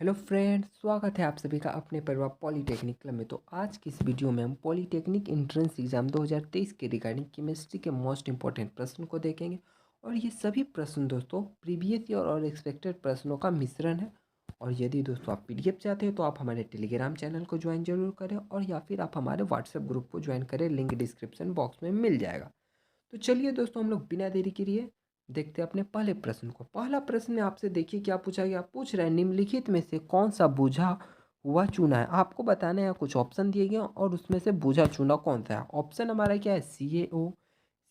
Hello friends, स्वागत है आप सभी का अपने परिवार पॉलीटेक्निक क्लब में। तो आज की इस वीडियो में हम पॉलीटेक्निक एंट्रेंस एग्जाम 2023 के रिगार्डिंग केमिस्ट्री के मोस्ट इंपॉर्टेंट प्रश्न को देखेंगे। और ये सभी प्रश्न दोस्तों प्रीवियस ईयर और एक्सपेक्टेड प्रश्नों का मिश्रण है। और यदि दोस्तों आप पीडीएफ चाहते हैं तो आप हमारे टेलीग्राम चैनल को ज्वाइन जरूर करें, और या फिर आप हमारे व्हाट्सएप ग्रुप को ज्वाइन करें, लिंक डिस्क्रिप्शन बॉक्स में मिल जाएगा। तो चलिए दोस्तों, हम लोग बिना देरी के लिए देखते हैं अपने पहले प्रश्न को। पहला प्रश्न में आपसे देखिए क्या पूछा गया। पूछ रहे हैं निम्नलिखित में से कौन सा बूझा हुआ चूना है। आपको बताना है, कुछ ऑप्शन दिए गए हैं और उसमें से बूझा चूना कौन सा है। ऑप्शन हमारा क्या है, CaO,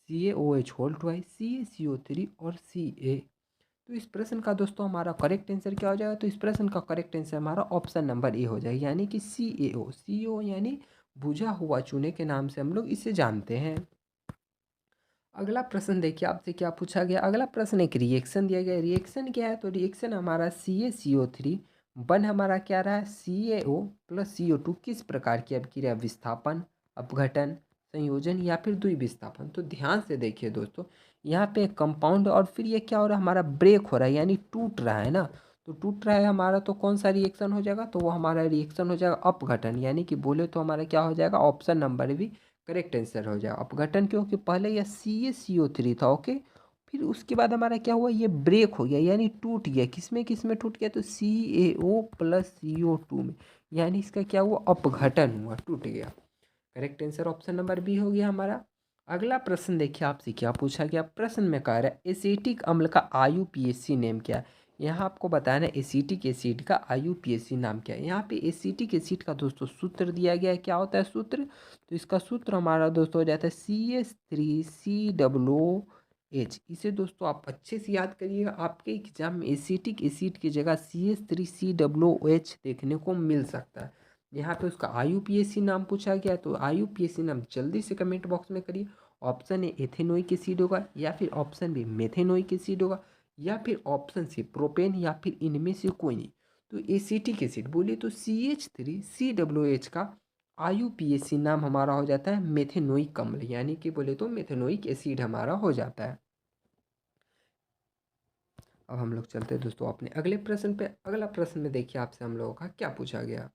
CaOH whole twice, CaCO3 और Ca। तो इस प्रश्न का दोस्तों हमारा करेक्ट आंसर क्या हो जाएगा। तो इस प्रश्न का करेक्ट आंसर हमारा ऑप्शन नंबर ए हो जाएगा, यानी कि CaO यानी बुझा हुआ चूने के नाम से हम लोग इसे जानते हैं। अगला प्रश्न देखिए आपसे क्या पूछा गया। अगला प्रश्न एक रिएक्शन दिया गया। रिएक्शन क्या है, तो रिएक्शन हमारा CaCO3 बन हमारा क्या रहा है, CaO+CO2 किस प्रकार की अभिक्रिया, विस्थापन, अपघटन, संयोजन या फिर द्विविस्थापन। तो ध्यान से देखिए दोस्तों, यहाँ पे कंपाउंड और फिर ये क्या हो रहा है, हमारा ब्रेक हो रहा है यानी टूट रहा है ना। तो टूट रहा है हमारा, तो कौन सा रिएक्शन हो जाएगा, तो वो हमारा रिएक्शन हो जाएगा अपघटन, यानी कि बोले तो हमारा क्या हो जाएगा, ऑप्शन नंबर भी करेक्ट आंसर हो जाएगा अपघटन। क्योंकि पहले यह CaCO3 था, ओके। फिर उसके बाद हमारा क्या हुआ, ये ब्रेक हो गया यानी टूट गया। किस में टूट गया, तो CaO+CO2 में, यानी इसका क्या हुआ, अपघटन हुआ, टूट गया। Correct answer option number B हो गया हमारा। अगला प्रश्न देखिए आपसे क्या पूछा गया। प्रश्न में कह रहा है एसिटिक अम्ल का IUPAC नेम क्या है। यहाँ आपको बताना है एसिटिक एसिड का IUPAC नाम क्या है। यहाँ पे एसिटिक एसिड का दोस्तों सूत्र दिया गया है। क्या होता है सूत्र, तो इसका सूत्र हमारा दोस्तों हो जाता है CH3COOH। इसे दोस्तों आप अच्छे से याद करिएगा, आपके एग्जाम में एसिटिक एसिड की जगह CH3COOH देखने को मिल सकता है। यहाँ पे उसका IUPAC नाम पूछा गया, तो IUPAC नाम जल्दी से कमेंट बॉक्स में करिए। ऑप्शन ए एथेनोइक एसिड होगा, या फिर ऑप्शन बी मेथेनोइक एसिड होगा, या फिर ऑप्शन सी प्रोपेन, या फिर इनमें से कोई नहीं। तो एसिटिक एसिड बोलिए तो CH3COOH का IUPAC नाम हमारा हो जाता है मेथेनोइक अम्ल, यानी कि बोले तो मेथेनोइक एसिड हमारा हो जाता है। अब हम लोग चलते हैं दोस्तों अपने अगले प्रश्न पे। अगला प्रश्न में देखिए आपसे हम लोगों का क्या पूछा गया।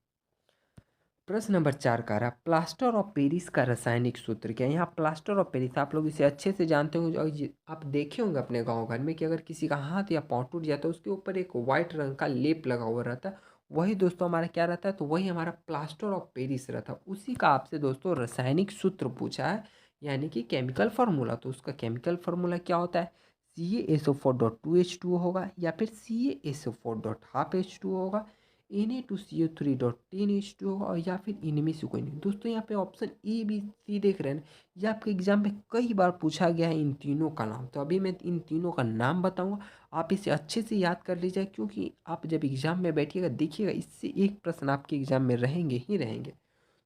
प्रश्न नंबर 4 का रहा प्लास्टर ऑफ पेरिस का रासायनिक सूत्र क्या है। यहाँ प्लास्टर ऑफ पेरिस आप लोग इसे अच्छे से जानते होंगे, और आप देखे होंगे अपने गांव घर में कि अगर किसी का हाथ या पाँव टूट जाता है उसके ऊपर एक वाइट रंग का लेप लगा हुआ रहता है। वही दोस्तों हमारा क्या रहता है, तो वही हमारा प्लास्टर ऑफ पेरिस रहता है। उसी का आपसे दोस्तों रासायनिक सूत्र पूछा है, यानी कि केमिकल फार्मूला। तो उसका केमिकल फार्मूला क्या होता है, CaSO4.2H2O होगा, या फिर CaSO4.12H2O होगा, Na2CO3.10H2 होगा, और या फिर इनमें से कोई नहीं। दोस्तों यहाँ पे ऑप्शन ए बी सी देख रहे हैं ना, ये आपके एग्जाम में कई बार पूछा गया है इन तीनों का नाम। तो अभी मैं इन तीनों का नाम बताऊंगा, आप इसे अच्छे से याद कर लीजिए, क्योंकि आप जब एग्जाम में बैठिएगा देखिएगा इससे एक प्रश्न आपके एग्जाम में रहेंगे ही रहेंगे।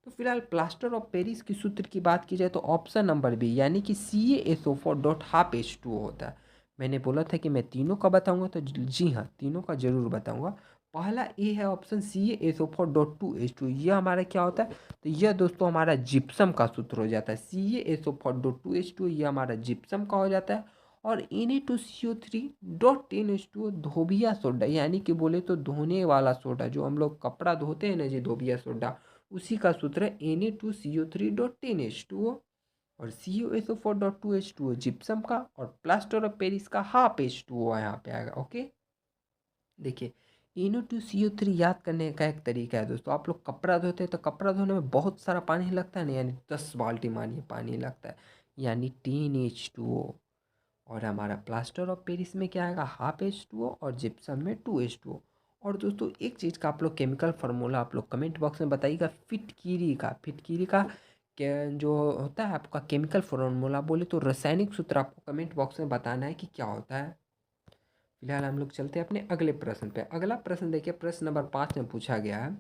तो फिलहाल प्लास्टर ऑफ पेरिस की सूत्र की बात की जाए तो ऑप्शन नंबर बी, यानी कि CaSO4.12H2O होता है। मैंने बोला था कि मैं तीनों का बताऊंगा, तो जी हाँ, तीनों का जरूर बताऊंगा। पहला ए है ऑप्शन CaSO4.2H2, यह हमारा क्या होता है, तो यह दोस्तों हमारा जिप्सम का सूत्र हो जाता है। CaSO4.2H2 यह हमारा जिप्सम का हो जाता है। और Na2CO3.10H2 धोबिया सोडा, यानी कि बोले तो धोने वाला सोडा, जो हम लोग कपड़ा धोते हैं ना जी, धोबिया सोडा, उसी का सूत्र है Na2CO3.10H2O। और CuSO4.2H2O जिप्सम का, और प्लास्टर ऑफ पेरिस का हाफ H2O यहाँ पे आएगा, ओके। देखिए Na2CO3 याद करने का एक तरीका है दोस्तों। आप लोग कपड़ा धोते हैं तो कपड़ा धोने में बहुत सारा पानी लगता है ना, यानी 10 बाल्टी मानिए पानी लगता है, यानी 10H2O। और हमारा प्लास्टर ऑफ पेरिस में क्या आएगा, हाफ H2O, और जिप्सम में 2H2O। और दोस्तों एक चीज़ का आप लोग केमिकल फार्मूला आप लोग कमेंट बॉक्स में बताइएगा। फिटकीरी का जो होता है आपका केमिकल फार्मूला, बोले तो रासायनिक सूत्र आपको कमेंट बॉक्स में बताना है कि क्या होता है। फिलहाल हम लोग चलते हैं अपने अगले प्रश्न पे। अगला प्रश्न देखिए, प्रश्न नंबर 5 में पूछा गया है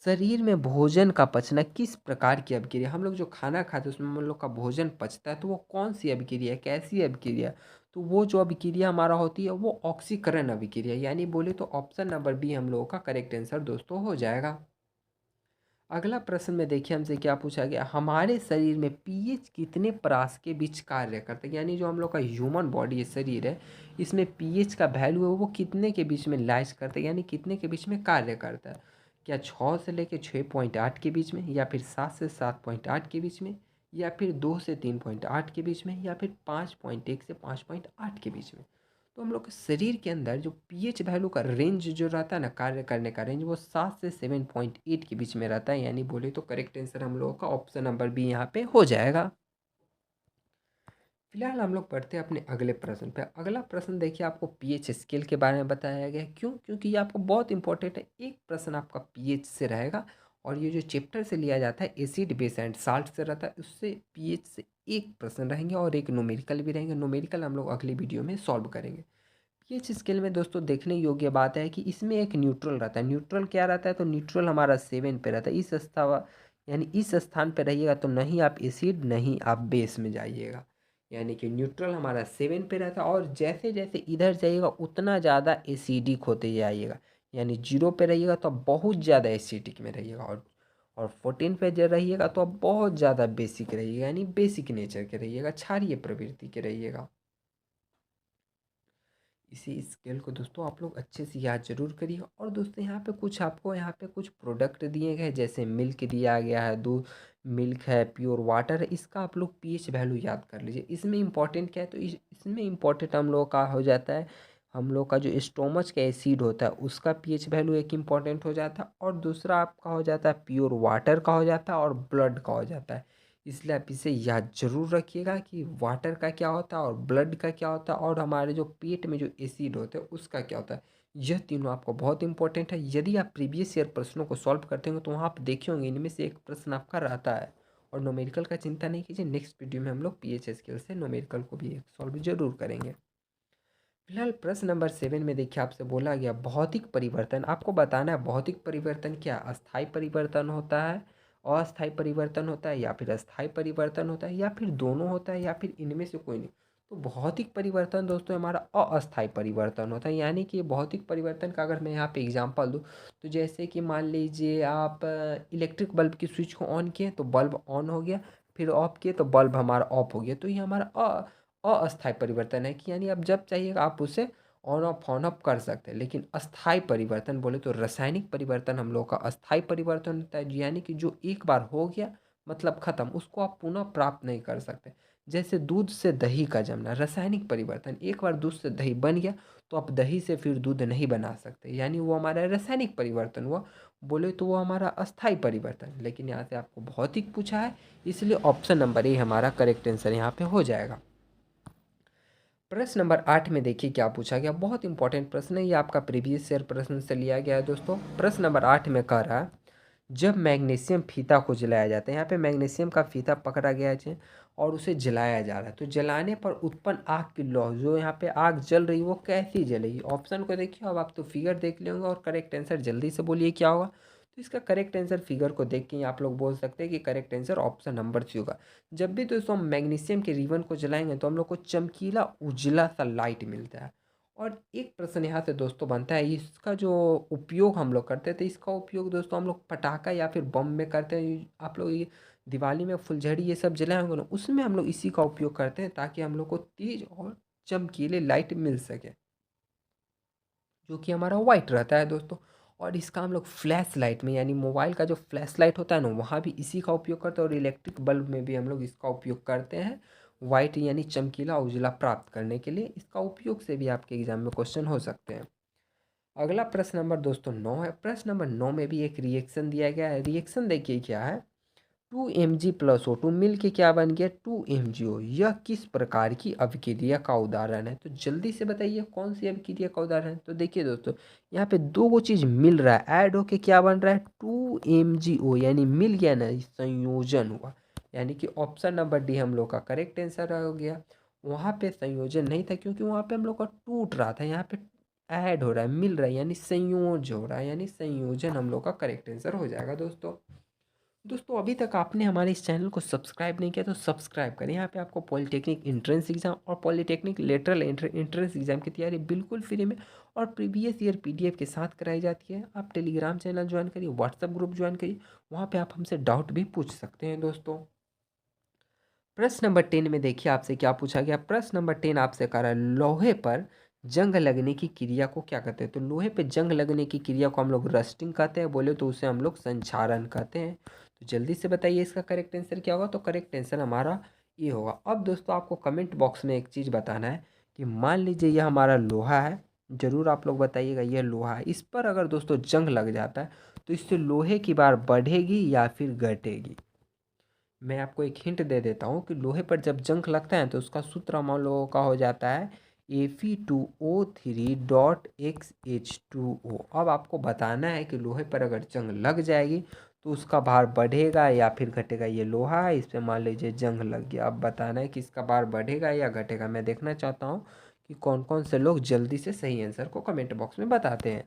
शरीर में भोजन का पचना किस प्रकार की अभिक्रिया। हम लोग जो खाना खाते हैं उसमें हम लोग का भोजन पचता है, तो वो कौन सी अभिक्रिया है, कैसी अभिक्रिया। तो वो जो अभिक्रिया हमारा होती है वो ऑक्सीकरण अभिक्रिया, यानी बोले तो ऑप्शन नंबर बी हम लोगों का करेक्ट आंसर दोस्तों हो जाएगा। अगला प्रश्न में देखिए हमसे क्या पूछा गया, हमारे शरीर में पीएच कितने परास के बीच कार्य करता है। यानी जो हम लोग का ह्यूमन बॉडी है, शरीर है, इसमें पीएच का वैल्यू है वो कितने के बीच में लाइज करता है, यानी कितने के बीच में कार्य करता है। क्या 6 से लेकर 6.8 के बीच में, या फिर 7 से 7.8 के बीच में, या फिर 2 से 3.8 के बीच में, या फिर 5.1 से 5.8 के बीच में। तो हम लोग के शरीर के अंदर जो पीएच वैल्यू का रेंज जो रहता है ना, कार्य करने का रेंज, वो 7 से 7.8 के बीच में रहता है। यानी बोले तो करेक्ट आंसर हम लोगों का ऑप्शन नंबर बी यहाँ पे हो जाएगा। फिलहाल हम लोग पढ़ते हैं अपने अगले प्रश्न पे। अगला प्रश्न देखिए, आपको पीएच स्केल के बारे में बताया गया है। क्यों? क्योंकि ये आपको बहुत इंपॉर्टेंट है। एक प्रश्न आपका पीएच से रहेगा, और ये जो चैप्टर से लिया जाता है एसिड बेस एंड साल्ट से रहता है, उससे पीएच से एक प्रश्न रहेंगे और एक न्यूमेरिकल भी रहेंगे। न्यूमेरिकल हम लोग अगली वीडियो में सॉल्व करेंगे। पीएच स्केल में दोस्तों देखने योग्य बात है कि इसमें एक न्यूट्रल रहता है। न्यूट्रल क्या रहता है? तो न्यूट्रल हमारा 7 पे रहता है। इस स्थान, यानी इस स्थान पे रहिएगा तो नहीं आप एसिड नहीं आप बेस में जाइएगा। यानी कि न्यूट्रल हमारा 7 पे रहता है, और जैसे जैसे इधर जाइएगा उतना ज़्यादा एसिडिक होते जाइएगा। यानी 0 पे रहिएगा तो आप बहुत ज़्यादा एसिडिक में रहिएगा, और 14 पे जब रहिएगा तो आप बहुत ज़्यादा बेसिक रहिएगा, यानी बेसिक नेचर के रहिएगा, क्षारीय प्रवृत्ति के रहिएगा। इसी स्केल को दोस्तों आप लोग अच्छे से याद जरूर करिए। और दोस्तों यहाँ पे कुछ आपको यहाँ पे कुछ प्रोडक्ट दिए गए, जैसे मिल्क दिया गया है, दूध, मिल्क है, प्योर वाटर है। इसका आप लोग पीएच वैल्यू याद कर लीजिए। इसमें इंपॉर्टेंट क्या है? तो इसमें इंपॉर्टेंट हम लोग का हो जाता है, हम लोग का जो स्टोमच का एसिड होता है उसका पीएच वैल्यू एक इम्पॉर्टेंट हो जाता है, और दूसरा आपका हो जाता है प्योर वाटर का हो जाता है, और ब्लड का हो जाता है। इसलिए आप इसे याद जरूर रखिएगा कि वाटर का क्या होता है और ब्लड का क्या होता है, और हमारे जो पेट में जो एसिड होते हैं उसका क्या होता है। यह तीनों आपको बहुत इंपॉर्टेंट है। यदि आप प्रीवियस ईयर प्रश्नों को सॉल्व करते होंगे तो वहाँ आप देखे होंगे इनमें से एक प्रश्न आपका रहता है। और न्यूमेरिकल का चिंता नहीं कीजिए, नेक्स्ट वीडियो में हम लोग पीएच स्केल से न्यूमेरिकल को भी सॉल्व जरूर करेंगे। फिलहाल प्रश्न नंबर 7 में देखिए आपसे बोला गया भौतिक परिवर्तन। आपको बताना है भौतिक परिवर्तन क्या अस्थायी परिवर्तन होता है, अस्थायी परिवर्तन होता है, या फिर अस्थायी परिवर्तन होता है, या फिर दोनों होता है, या फिर इनमें से कोई नहीं। तो भौतिक परिवर्तन दोस्तों हमारा अस्थायी परिवर्तन होता है। यानी कि भौतिक परिवर्तन का अगर मैं यहाँ पे एग्जांपल दूँ, तो जैसे कि मान लीजिए आप इलेक्ट्रिक बल्ब की स्विच को ऑन किए तो बल्ब ऑन हो गया, फिर ऑफ किए तो बल्ब हमारा ऑफ हो गया। तो ये हमारा अस्थायी परिवर्तन है कि यानी आप जब चाहिएगा आप उसे ऑन ऑफ कर सकते हैं। लेकिन अस्थायी परिवर्तन बोले तो रासायनिक परिवर्तन हम लोग का अस्थायी परिवर्तन होता है, यानी कि जो एक बार हो गया मतलब खत्म, उसको आप पुनः प्राप्त नहीं कर सकते। जैसे दूध से दही का जमना, रासायनिक परिवर्तन। एक बार दूध से दही बन गया तो आप दही से फिर दूध नहीं बना सकते, यानी वो हमारा रासायनिक परिवर्तन हुआ। बोले तो वो हमारा अस्थायी परिवर्तन। लेकिन यहाँ से आपको भौतिक पूछा है, इसलिए ऑप्शन नंबर ए हमारा करेक्ट आंसर यहाँ पे हो जाएगा। प्रश्न नंबर 8 में देखिए क्या पूछा गया, बहुत इंपॉर्टेंट प्रश्न है ये, आपका प्रीवियस ईयर प्रश्न से लिया गया है दोस्तों। प्रश्न नंबर 8 में कह रहा है, जब मैग्नीशियम फीता को जलाया जाता है, यहाँ पे मैग्नीशियम का फीता पकड़ा गया है और उसे जलाया जा रहा है, तो जलाने पर उत्पन्न आग की लौ, जो यहाँ पे आग जल रही है वो कैसी जलेगी। ऑप्शन को देखिए, अब आप तो फिगर देख लेंगे और करेक्ट आंसर जल्दी से बोलिए क्या होगा। तो इसका करेक्ट आंसर फिगर को देख के ही आप लोग बोल सकते हैं कि correct answer option number C होगा। जब भी दोस्तों हम मैग्नीशियम के रिबन को जलाएंगे तो हम लोग को चमकीला उजला सा लाइट मिलता है। और एक प्रश्न यहाँ से दोस्तों बनता है, इसका जो उपयोग हम लोग करते हैं, तो इसका उपयोग दोस्तों हम लोग पटाखा या फिर बम में करते हैं। आप लोग ये दिवाली में फुलझड़ी ये सब जलाए होंगे ना, उसमें हम लोग इसी का उपयोग करते हैं ताकि हम लोग को तेज और चमकीले लाइट मिल सके, जो कि हमारा वाइट रहता है दोस्तों। और इसका हम लोग फ्लैश लाइट में, यानी मोबाइल का जो फ्लैश लाइट होता है ना, वहाँ भी इसी का उपयोग करते हैं, और इलेक्ट्रिक बल्ब में भी हम लोग इसका उपयोग करते हैं, वाइट यानी चमकीला उजला प्राप्त करने के लिए। इसका उपयोग से भी आपके एग्जाम में क्वेश्चन हो सकते हैं। अगला प्रश्न नंबर दोस्तों 9 है। प्रश्न नंबर 9 में भी एक रिएक्शन दिया गया है। रिएक्शन देखिए क्या है, 2 Mg+O2 मिल के क्या बन गया, 2 MgO। यह किस प्रकार की अभिक्रिया का उदाहरण है? तो जल्दी से बताइए कौन सी अभिक्रिया का उदाहरण है। तो देखिए दोस्तों, यहाँ पे दो गो चीज मिल रहा है, ऐड होके क्या बन रहा है, 2 MgO, यानी मिल गया ना, संयोजन हुआ। यानी कि ऑप्शन नंबर डी हम लोग का करेक्ट आंसर हो गया। वहाँ पे संयोजन नहीं था क्योंकि वहाँ पे हम लोग का टूट रहा था, यहाँ पे ऐड हो रहा है, मिल रहा है, यानी संयोज हो रहा है, यानी संयोजन हम लोग का करेक्ट आंसर हो जाएगा दोस्तों। दोस्तों अभी तक आपने हमारे इस चैनल को सब्सक्राइब नहीं किया तो सब्सक्राइब करें। यहाँ पे आपको पॉलिटेक्निक एंट्रेंस एग्जाम और पॉलिटेक्निक लेटरल एंट्रेंस एग्जाम की तैयारी बिल्कुल फ्री में और प्रीवियस ईयर PDF के साथ कराई जाती है। आप टेलीग्राम चैनल ज्वाइन करिए, व्हाट्सएप ग्रुप ज्वाइन करिए, वहाँ पे आप हमसे डाउट भी पूछ सकते हैं दोस्तों। प्रश्न नंबर 10 में देखिए आपसे क्या पूछा गया। प्रश्न नंबर 10 आपसे कह रहा है लोहे पर जंग लगने की क्रिया को क्या कहते हैं। तो लोहे पे जंग लगने की क्रिया को हम लोग रस्टिंग कहते हैं, बोले तो उसे हम लोग संक्षारण कहते हैं। तो जल्दी से बताइए इसका करेक्ट आंसर क्या होगा। तो करेक्ट आंसर हमारा ये होगा। अब दोस्तों आपको कमेंट बॉक्स में एक चीज़ बताना है कि मान लीजिए यह हमारा लोहा है, ज़रूर आप लोग बताइएगा यह लोहा है, इस पर अगर दोस्तों जंग लग जाता है तो इससे लोहे की बार बढ़ेगी या फिर घटेगी। मैं आपको एक हिंट दे देता हूँ कि लोहे पर जब जंग लगता है तो उसका सूत्र हम लोगों का हो जाता है Fe2O3.XH2O। अब आपको बताना है कि लोहे पर अगर जंग लग जाएगी तो उसका भार बढ़ेगा या फिर घटेगा। ये लोहा है, इस पे मान लीजिए जंग लग गया। अब बताना है कि इसका भार बढ़ेगा या घटेगा। मैं देखना चाहता हूँ कि कौन कौन से लोग जल्दी से सही आंसर को कमेंट बॉक्स में बताते हैं।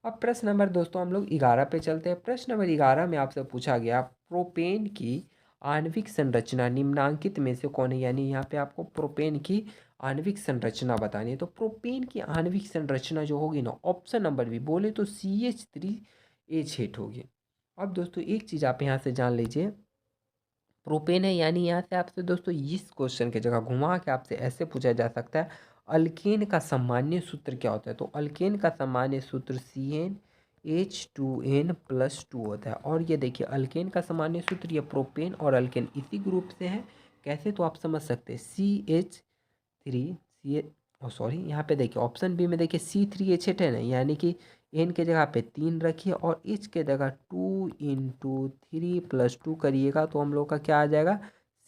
अब प्रश्न नंबर दोस्तों हम लोग 11 पे चलते हैं। प्रश्न नंबर 11 में आपसे पूछा गया प्रोपेन की आणविक संरचना निम्नांकित में से कौन है। यानी यहाँ पे आपको प्रोपेन की आणविक संरचना बतानी है। तो प्रोपेन की आणविक संरचना जो होगी ना, ऑप्शन नंबर बी बोले तो CH3H8 होगी। अब दोस्तों एक चीज़ आप यहाँ से जान लीजिए, प्रोपेन है यानी यहाँ से आपसे दोस्तों इस क्वेश्चन की जगह घुमा के आपसे ऐसे पूछा जा सकता है अल्केन का सामान्य सूत्र क्या होता है। तो अल्केन का सामान्य सूत्र CnH2n+2 होता है। और ये देखिए अल्केन का सामान्य सूत्र, ये प्रोपेन और अल्केन इसी ग्रुप से है। कैसे, तो आप समझ सकते हैं CH3 सॉरी यहाँ पे देखिए ऑप्शन बी में देखिए C3H8 है ना, यानी कि एन के जगह पे 3 रखिए और एच के जगह 2 × 3 + 2 करिएगा तो हम लोग का क्या आ जाएगा,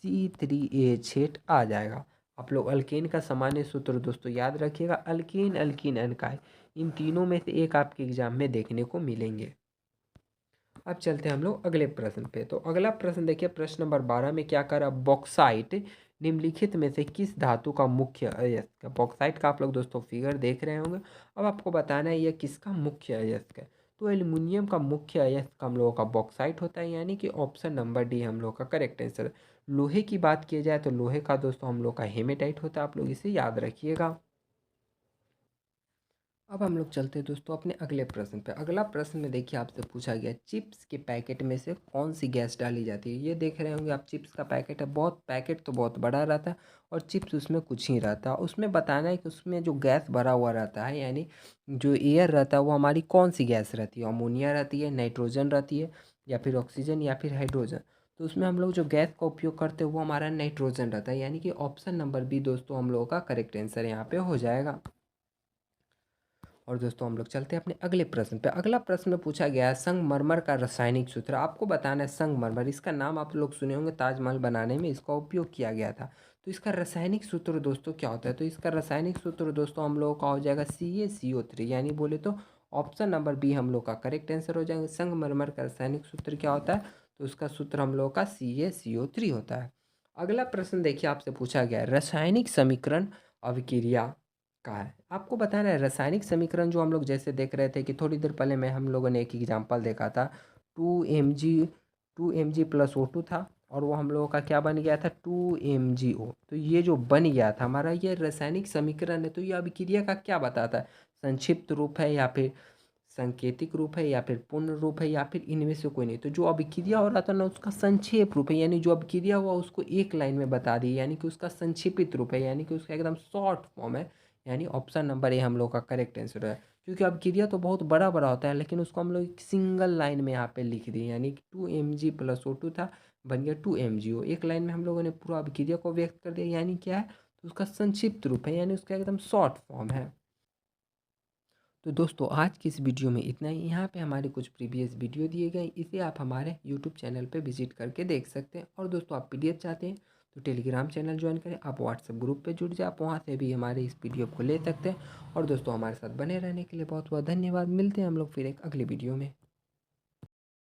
C3H8 आ जाएगा। आप लोग अल्केन का सामान्य सूत्र दोस्तों याद रखिएगा, अल्कीन अल्कीन अनकाय, इन तीनों में से एक आपके एग्जाम में देखने को मिलेंगे। अब चलते हैं हम लोग अगले प्रश्न पे। तो अगला प्रश्न देखिए, प्रश्न नंबर 12 में क्या कर रहा है, बॉक्साइट निम्नलिखित में से किस धातु का मुख्य अयस्क है। बॉक्साइट का आप लोग दोस्तों फिगर देख रहे होंगे। अब आपको बताना है यह किसका मुख्य अयस्क है। तो एल्युमिनियम का मुख्य अयस्क हम लोगों का बॉक्साइट होता है, यानी कि ऑप्शन नंबर डी हम लोग का करेक्ट आंसर। लोहे की बात की जाए तो लोहे का दोस्तों हम लोग का हेमेटाइट होता है, आप लोग इसे याद रखिएगा। अब हम लोग चलते हैं दोस्तों अपने अगले प्रश्न पे। अगला प्रश्न में देखिए आपसे पूछा गया चिप्स के पैकेट में से कौन सी गैस डाली जाती है। ये देख रहे होंगे आप, चिप्स का पैकेट है, बहुत पैकेट तो बहुत बड़ा रहता है और चिप्स उसमें कुछ ही रहता है। उसमें बताना है कि उसमें जो गैस भरा हुआ रहता है, यानी जो एयर रहता है वो हमारी कौन सी गैस रहती है। अमोनिया रहती है, नाइट्रोजन रहती है, या फिर ऑक्सीजन, या फिर हाइड्रोजन। तो उसमें हम लोग जो गैस का उपयोग करते हैं वो हमारा नाइट्रोजन रहता है, यानी कि ऑप्शन नंबर बी दोस्तों हम लोगों का करेक्ट आंसर यहाँ पे हो जाएगा। और दोस्तों हम लोग चलते हैं अपने अगले प्रश्न पे। अगला प्रश्न में पूछा गया है संगमरमर का रासायनिक सूत्र। आपको बताना है संगमरमर, इसका नाम आप लोग सुने होंगे, ताजमहल बनाने में इसका उपयोग किया गया था। तो इसका रासायनिक सूत्र दोस्तों क्या होता है। तो इसका रासायनिक सूत्र दोस्तों हम लोगों का हो जाएगा CaCO3, यानी बोले तो ऑप्शन नंबर बी हम लोग का करेक्ट आंसर हो जाएगा। संगमरमर का रासायनिक सूत्र क्या होता है, तो उसका सूत्र हम लोग का CaCO3 होता है। अगला प्रश्न देखिए आपसे पूछा गया है रासायनिक समीकरण अभिक्रिया का है। आपको बताना है रासायनिक समीकरण जो हम लोग जैसे देख रहे थे कि थोड़ी देर पहले में हम लोगों ने एक एग्जांपल देखा था, 2Mg+O2 था और वो हम लोगों का क्या बन गया था, 2MgO। तो ये जो बन गया था हमारा ये रासायनिक समीकरण है। तो ये अभिक्रिया का क्या बताता है, संक्षिप्त रूप है या फिर सांकेतिक रूप है या फिर पूर्ण रूप है या फिर इनमें से कोई नहीं। तो जो अभिक्रिया हो रहा था ना उसका संक्षेप रूप है, यानी जो अभिक्रिया हुआ उसको एक लाइन में बता दी, यानी कि उसका संक्षेपित रूप है, यानी कि उसका एकदम शॉर्ट फॉर्म है। यानी ऑप्शन नंबर ए हम लोग का करेक्ट आंसर है। क्योंकि अभिक्रिया तो बहुत बड़ा बड़ा होता है लेकिन उसको हम लोग एक सिंगल लाइन में यहाँ पे लिख दिए, यानी कि 2Mg+O2 था, बन गया 2MgO। एक लाइन में हम लोगों ने पूरा अभिक्रिया को व्यक्त कर दिया, यानी क्या है, तो उसका संक्षिप्त रूप है, यानी उसका एकदम शॉर्ट फॉर्म है। तो दोस्तों आज की इस वीडियो में इतना ही। यहाँ पे हमारे कुछ प्रीवियस वीडियो दिए गए, इसे आप हमारे यूट्यूब चैनल पे विजिट करके देख सकते हैं। और दोस्तों आप PDF चाहते हैं तो टेलीग्राम चैनल ज्वाइन करें, आप व्हाट्सएप ग्रुप पे जुड़ जाए, आप वहाँ से भी हमारे इस PDF को ले सकते हैं। और दोस्तों हमारे साथ बने रहने के लिए बहुत बहुत धन्यवाद। मिलते हैं हम लोग फिर एक अगली वीडियो में।